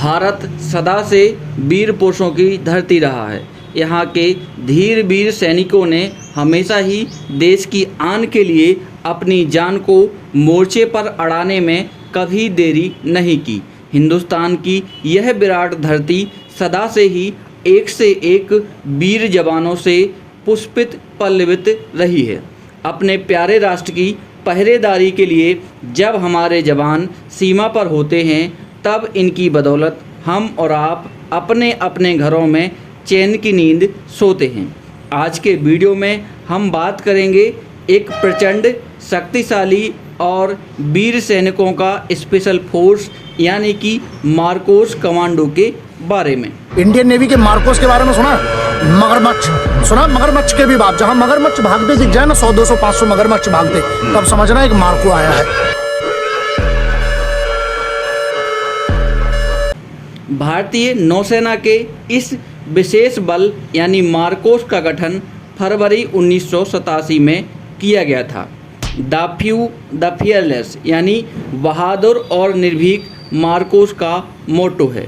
भारत सदा से वीर पुरुषों की धरती रहा है। यहाँ के धीर वीर सैनिकों ने हमेशा ही देश की आन के लिए अपनी जान को मोर्चे पर अड़ाने में कभी देरी नहीं की। हिंदुस्तान की यह विराट धरती सदा से ही एक से एक वीर जवानों से पुष्पित पल्लवित रही है। अपने प्यारे राष्ट्र की पहरेदारी के लिए जब हमारे जवान सीमा पर होते हैं, तब इनकी बदौलत हम और आप अपने अपने घरों में चैन की नींद सोते हैं। आज के वीडियो में हम बात करेंगे एक प्रचंड शक्तिशाली और वीर सैनिकों का स्पेशल फोर्स यानी कि मार्कोस कमांडो के बारे में। इंडियन नेवी के मार्कोस के बारे में सुना? मगरमच्छ सुना? मगरमच्छ के भी बाप। जहाँ मगरमच्छ भागते दिख जाए ना, 100, 200, 500 मगरमच्छ भागते, तब समझना एक मार्को आया है। भारतीय नौसेना के इस विशेष बल यानी मार्कोस का गठन फरवरी 1987 में किया गया था। द फियरलेस यानी बहादुर और निर्भीक मार्कोस का मोटो है।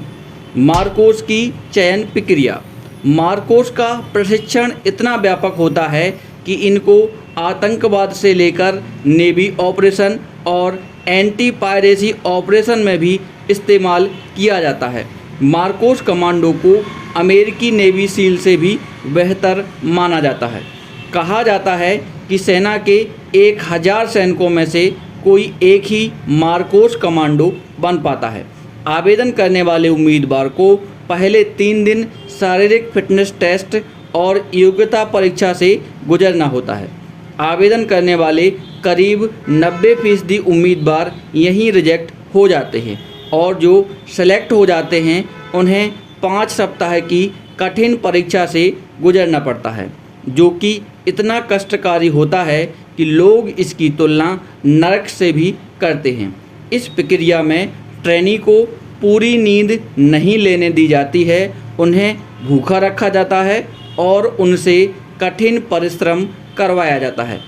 मार्कोस की चयन प्रक्रिया। मार्कोस का प्रशिक्षण इतना व्यापक होता है कि इनको आतंकवाद से लेकर नेवी ऑपरेशन और एंटी पायरेसी ऑपरेशन में भी इस्तेमाल किया जाता है। मार्कोस कमांडो को अमेरिकी नेवी सील से भी बेहतर माना जाता है। कहा जाता है कि सेना के 1000 सैनिकों में से कोई एक ही मार्कोस कमांडो बन पाता है। आवेदन करने वाले उम्मीदवार को पहले 3 दिन शारीरिक फिटनेस टेस्ट और योग्यता परीक्षा से गुजरना होता है। आवेदन करने वाले करीब 90% उम्मीदवार यहीं रिजेक्ट हो जाते हैं और जो सेलेक्ट हो जाते हैं उन्हें 5 सप्ताह की कठिन परीक्षा से गुजरना पड़ता है, जो कि इतना कष्टकारी होता है कि लोग इसकी तुलना नरक से भी करते हैं। इस प्रक्रिया में ट्रेनी को पूरी नींद नहीं लेने दी जाती है, उन्हें भूखा रखा जाता है और उनसे कठिन परिश्रम करवाया जाता है।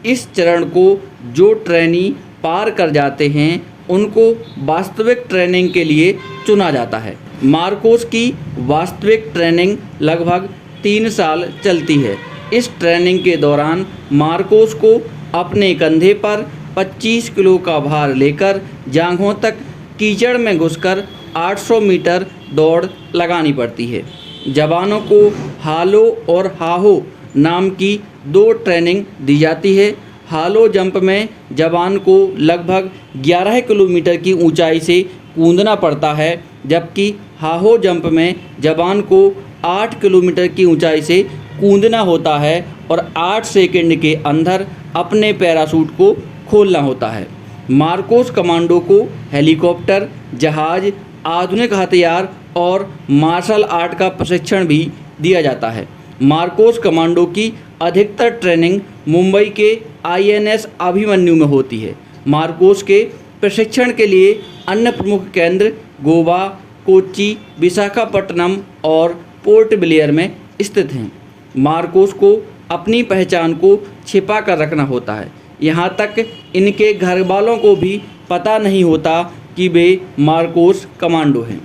इस चरण को जो ट्रेनी पार कर जाते हैं उनको वास्तविक ट्रेनिंग के लिए चुना जाता है। मार्कोस की वास्तविक ट्रेनिंग लगभग 3 साल चलती है। इस ट्रेनिंग के दौरान मार्कोस को अपने कंधे पर 25 किलो का भार लेकर जांघों तक कीचड़ में घुसकर 800 मीटर दौड़ लगानी पड़ती है। जवानों को हालो और हाहो नाम की 2 ट्रेनिंग दी जाती है। हालो जंप में जवान को लगभग 11 किलोमीटर की ऊंचाई से कूदना पड़ता है, जबकि हाहो जंप में जवान को 8 किलोमीटर की ऊंचाई से कूदना होता है और 8 सेकंड के अंदर अपने पैराशूट को खोलना होता है। मार्कोस कमांडो को हेलीकॉप्टर, जहाज, आधुनिक हथियार और मार्शल आर्ट का प्रशिक्षण भी दिया जाता है। मार्कोस कमांडो की अधिकतर ट्रेनिंग मुंबई के INS अभिमन्यु में होती है। मार्कोस के प्रशिक्षण के लिए अन्य प्रमुख केंद्र गोवा, कोच्चि, विशाखापट्टनम और पोर्ट ब्लेयर में स्थित हैं। मार्कोस को अपनी पहचान को छिपा कर रखना होता है। यहाँ तक इनके घर वालों को भी पता नहीं होता कि वे मार्कोस कमांडो हैं।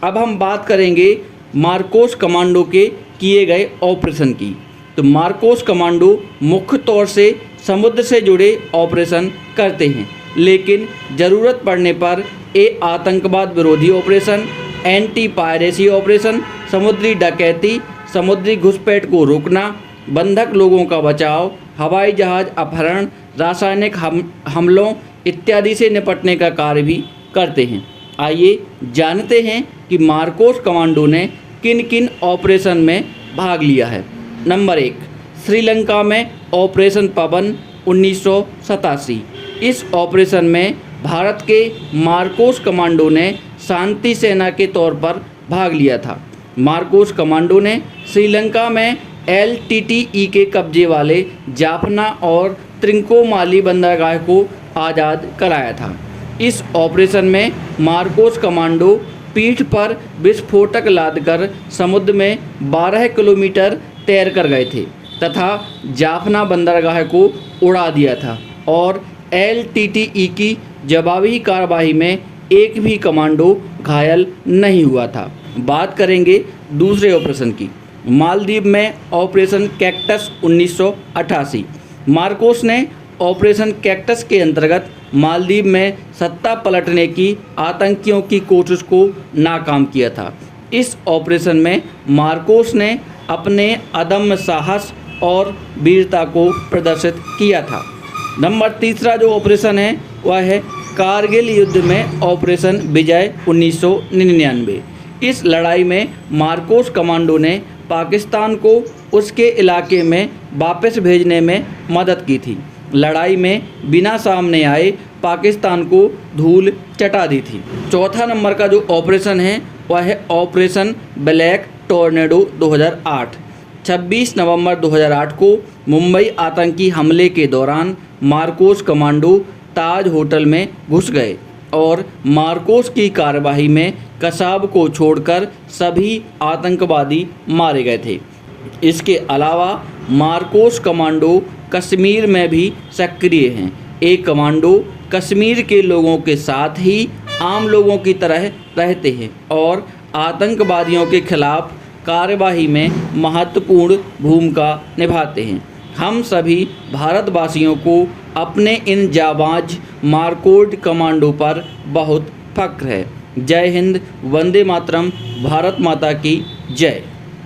अब हम बात करेंगे मार्कोस कमांडो के किए गए ऑपरेशन की। तो मार्कोस कमांडो मुख्य तौर से समुद्र से जुड़े ऑपरेशन करते हैं, लेकिन ज़रूरत पड़ने पर ये आतंकवाद विरोधी ऑपरेशन, एंटी पायरेसी ऑपरेशन, समुद्री डकैती, समुद्री घुसपैठ को रोकना, बंधक लोगों का बचाव, हवाई जहाज अपहरण, रासायनिक हमलों इत्यादि से निपटने का कार्य भी करते हैं। आइए जानते हैं कि मार्कोस कमांडो ने किन किन ऑपरेशन में भाग लिया है। नंबर 1, श्रीलंका में ऑपरेशन पवन 1987। इस ऑपरेशन में भारत के मार्कोस कमांडो ने शांति सेना के तौर पर भाग लिया था। मार्कोस कमांडो ने श्रीलंका में LTTE के कब्जे वाले जाफना और त्रिंकोमाली बंदरगाह को आज़ाद कराया था। इस ऑपरेशन में मार्कोस कमांडो पीठ पर विस्फोटक लादकर समुद्र में 12 किलोमीटर तैर कर गए थे तथा जाफना बंदरगाह को उड़ा दिया था और LTTE की जवाबी कार्रवाई में एक भी कमांडो घायल नहीं हुआ था। बात करेंगे दूसरे ऑपरेशन की। मालदीव में ऑपरेशन कैक्टस 1988। मार्कोस ने ऑपरेशन कैक्टस के अंतर्गत मालदीव में सत्ता पलटने की आतंकियों की कोशिश को नाकाम किया था। इस ऑपरेशन में मार्कोस ने अपने अदम्य साहस और वीरता को प्रदर्शित किया था। नंबर तीसरा जो ऑपरेशन है वह है कारगिल युद्ध में ऑपरेशन विजय 1999। इस लड़ाई में मार्कोस कमांडो ने पाकिस्तान को उसके इलाके में वापस भेजने में मदद की थी। लड़ाई में बिना सामने आए पाकिस्तान को धूल चटा दी थी। चौथा नंबर का जो ऑपरेशन है वह है ऑपरेशन ब्लैक टॉर्नेडो 2008। 26 नवंबर 2008 को मुंबई आतंकी हमले के दौरान मार्कोस कमांडो ताज होटल में घुस गए और मार्कोस की कार्यवाही में कसाब को छोड़कर सभी आतंकवादी मारे गए थे। इसके अलावा मार्कोस कमांडो कश्मीर में भी सक्रिय हैं। एक कमांडो कश्मीर के लोगों के साथ ही आम लोगों की तरह रहते हैं और आतंकवादियों के खिलाफ कार्यवाही में महत्वपूर्ण भूमिका निभाते हैं। हम सभी भारतवासियों को अपने इन जाबाज मार्कोस कमांडो पर बहुत फक्र है। जय हिंद, वंदे मातरम, भारत माता की जय।